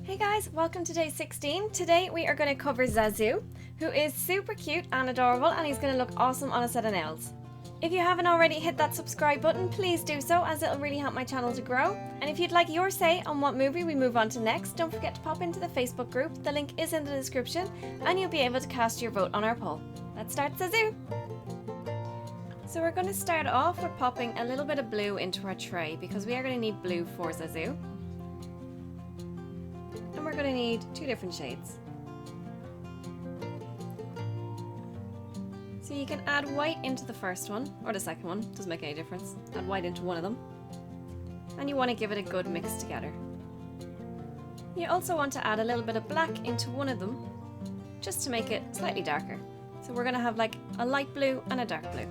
Hey guys, welcome to day 16. Today we are going to cover Zazu, who is super cute and adorable, and he's going to look awesome on a set of nails. If you haven't already hit that subscribe button, please do so, as it'll really help my channel to grow. And if you'd like your say on what movie we move on to next, don't forget to pop into the Facebook group. The link is in the description and you'll be able to cast your vote on our poll. Let's start Zazu! So we're going to start off with popping a little bit of blue into our tray because we are going to need blue for Zazu. And we're going to need two different shades. So you can add white into the first one, or the second one, doesn't make any difference. Add white into one of them. And you want to give it a good mix together. You also want to add a little bit of black into one of them, just to make it slightly darker. So we're going to have like a light blue and a dark blue.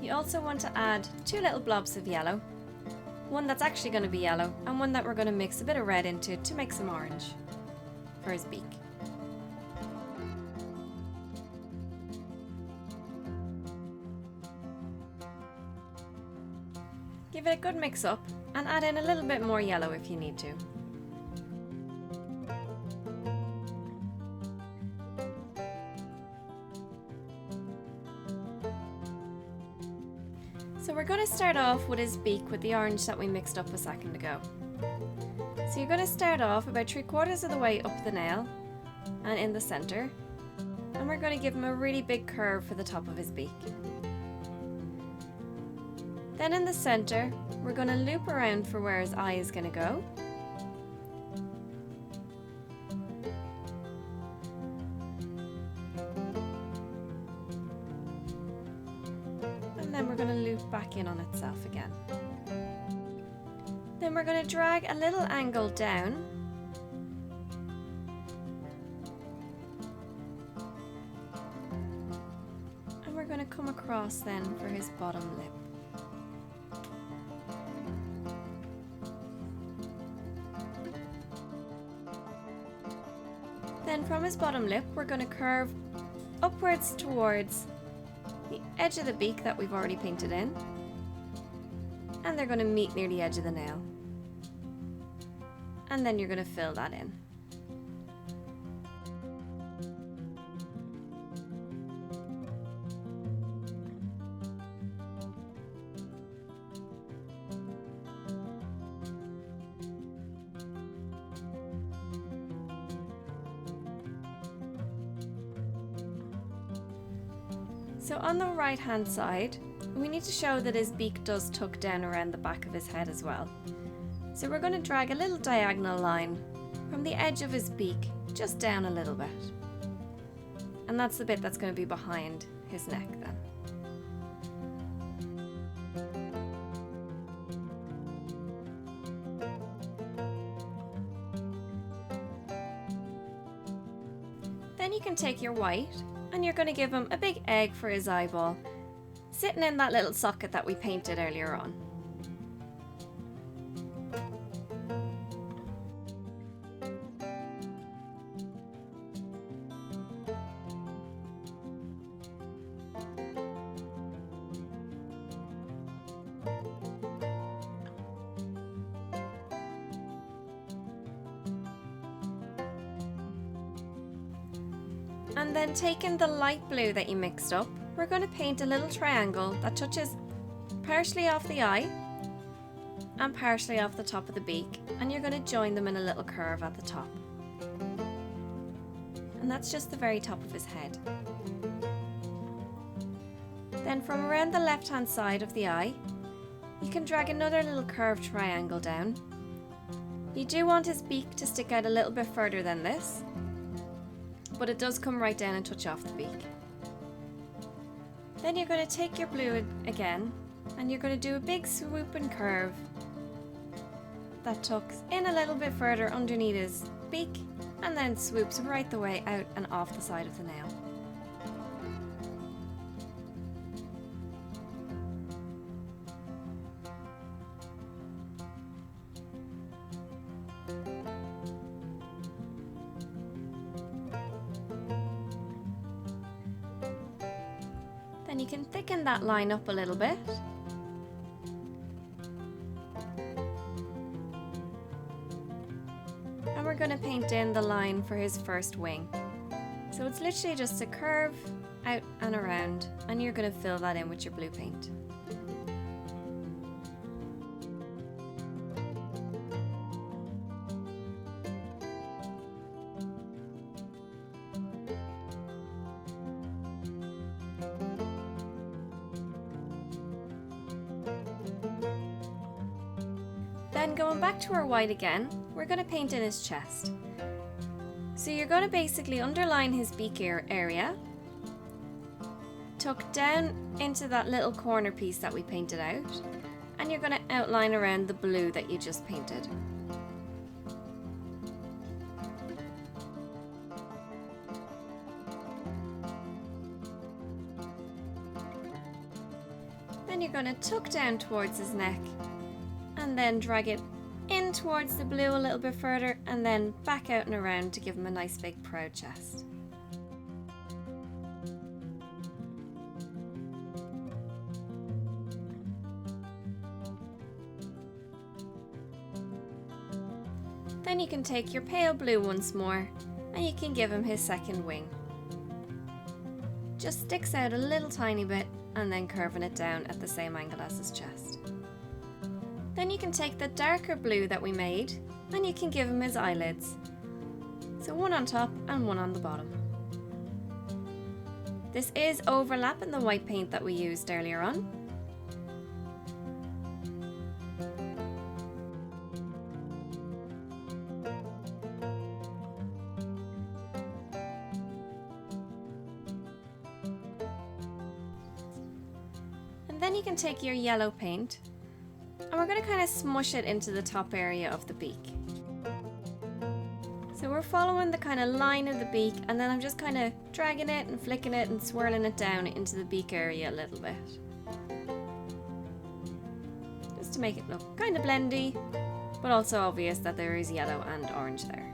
You also want to add two little blobs of yellow, one that's actually going to be yellow and one that we're going to mix a bit of red into to make some orange for his beak. Give it a good mix up and add in a little bit more yellow if you need to. So we're going to start off with his beak with the orange that we mixed up a second ago. So you're going to start off about 3/4 of the way up the nail and in the center, and we're going to give him a really big curve for the top of his beak. Then in the center, we're going to loop around for where his eye is going to go. And then we're going to loop back in on itself again. Then we're going to drag a little angle down and we're going to come across then for his bottom lip. Then from his bottom lip we're going to curve upwards towards the edge of the beak that we've already painted in, and they're going to meet near the edge of the nail, and then you're going to fill that in. So on the right hand side, we need to show that his beak does tuck down around the back of his head as well. So we're going to drag a little diagonal line from the edge of his beak just down a little bit. And that's the bit that's going to be behind his neck then. Then you can take your white and you're going to give him a big egg for his eyeball, sitting in that little socket that we painted earlier on. And then taking the light blue that you mixed up, we're going to paint a little triangle that touches partially off the eye and partially off the top of the beak, and you're going to join them in a little curve at the top. And that's just the very top of his head. Then from around the left hand side of the eye, you can drag another little curved triangle down. You do want his beak to stick out a little bit further than this, but it does come right down and touch off the beak. Then you're going to take your blue again and you're going to do a big swoop and curve that tucks in a little bit further underneath his beak and then swoops right the way out and off the side of the nail. Then you can thicken that line up a little bit. And we're going to paint in the line for his first wing. So it's literally just a curve out and around, and you're going to fill that in with your blue paint. Then going back to our white again, we're going to paint in his chest. So you're going to basically underline his beak area, tuck down into that little corner piece that we painted out, and you're going to outline around the blue that you just painted. Then you're going to tuck down towards his neck and then drag it in towards the blue a little bit further and then back out and around to give him a nice big proud chest. Then you can take your pale blue once more and you can give him his second wing. Just sticks out a little tiny bit and then curving it down at the same angle as his chest. Then you can take the darker blue that we made and you can give him his eyelids. So one on top and one on the bottom. This is overlapping the white paint that we used earlier on. And then you can take your yellow paint and we're going to kind of smush it into the top area of the beak. So we're following the kind of line of the beak and then I'm just kind of dragging it and flicking it and swirling it down into the beak area a little bit. Just to make it look kind of blendy, but also obvious that there is yellow and orange there.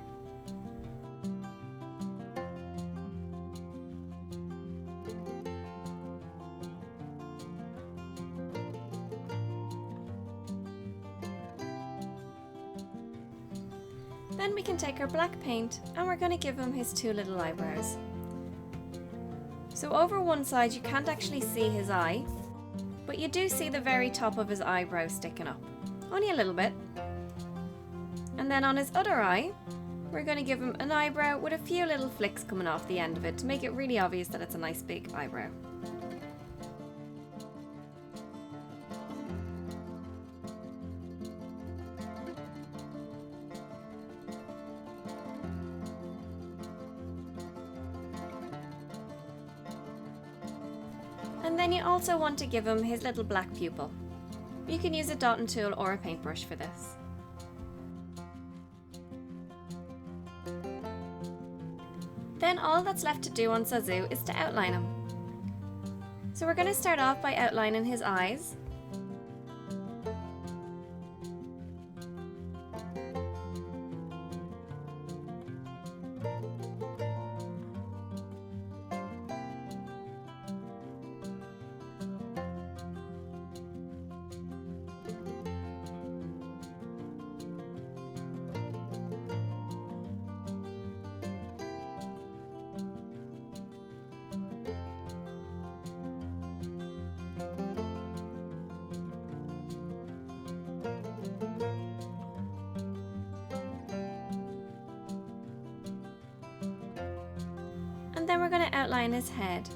Then we can take our black paint and we're going to give him his two little eyebrows. So over one side you can't actually see his eye, but you do see the very top of his eyebrow sticking up, only a little bit. And then on his other eye, we're going to give him an eyebrow with a few little flicks coming off the end of it to make it really obvious that it's a nice big eyebrow. And then you also want to give him his little black pupil. You can use a dotting tool or a paintbrush for this. Then all that's left to do on Zazu is to outline him. So we're going to start off by outlining his eyes. And then we're going to outline his head.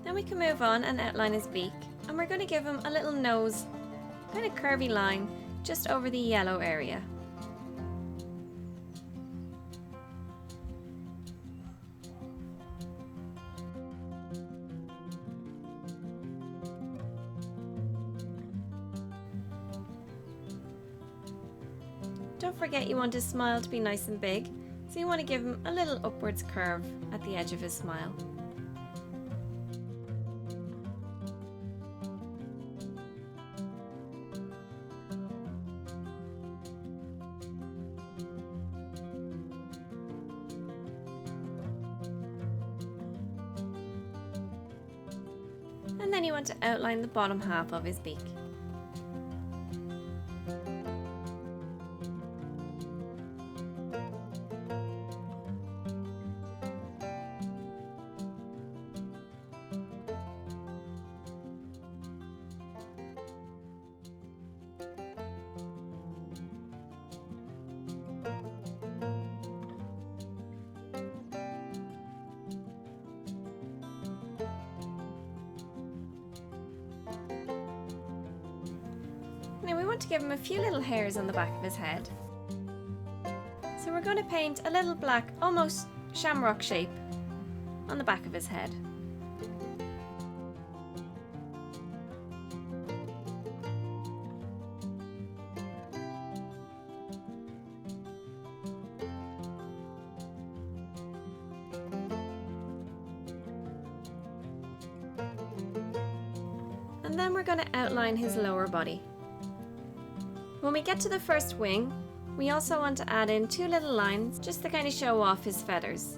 Then we can move on and outline his beak, and we're going to give him a little nose, kind of curvy line just over the yellow area. Don't forget you want his smile to be nice and big, so you want to give him a little upwards curve at the edge of his smile. then you want to outline the bottom half of his beak. Now we want to give him a few little hairs on the back of his head. So we're going to paint a little black, almost shamrock shape on the back of his head. And then we're going to outline his lower body. When we get to the first wing, we also want to add in 2 little lines just to kind of show off his feathers.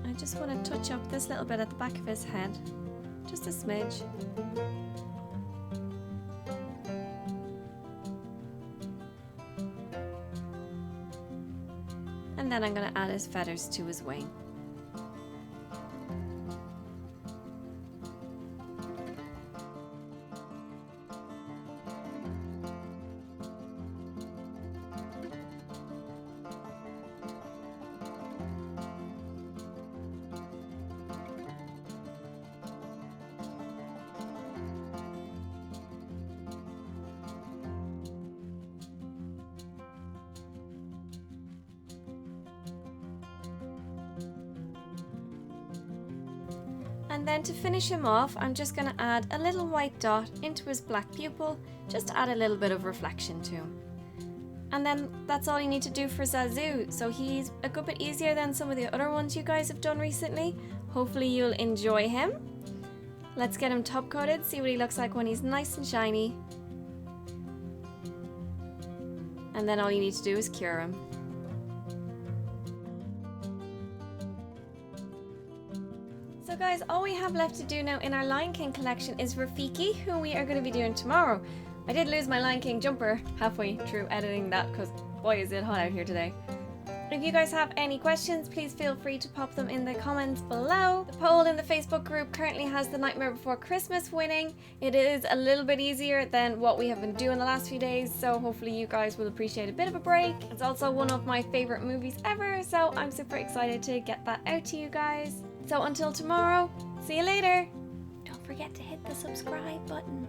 I just want to touch up this little bit at the back of his head, just a smidge. And then I'm going to add his feathers to his wing. And then to finish him off, I'm just going to add a little white dot into his black pupil, just to add a little bit of reflection to him. And then that's all you need to do for Zazu. So he's a good bit easier than some of the other ones you guys have done recently. Hopefully you'll enjoy him. Let's get him top coated, see what he looks like when he's nice and shiny. And then all you need to do is cure him. So guys, all we have left to do now in our Lion King collection is Rafiki, who we are going to be doing tomorrow. I did lose my Lion King jumper halfway through editing that because boy is it hot out here today. If you guys have any questions, please feel free to pop them in the comments below. The poll in the Facebook group currently has The Nightmare Before Christmas winning. It is a little bit easier than what we have been doing the last few days, so hopefully you guys will appreciate a bit of a break. It's also one of my favorite movies ever, so I'm super excited to get that out to you guys. So until tomorrow, see you later. Don't forget to hit the subscribe button.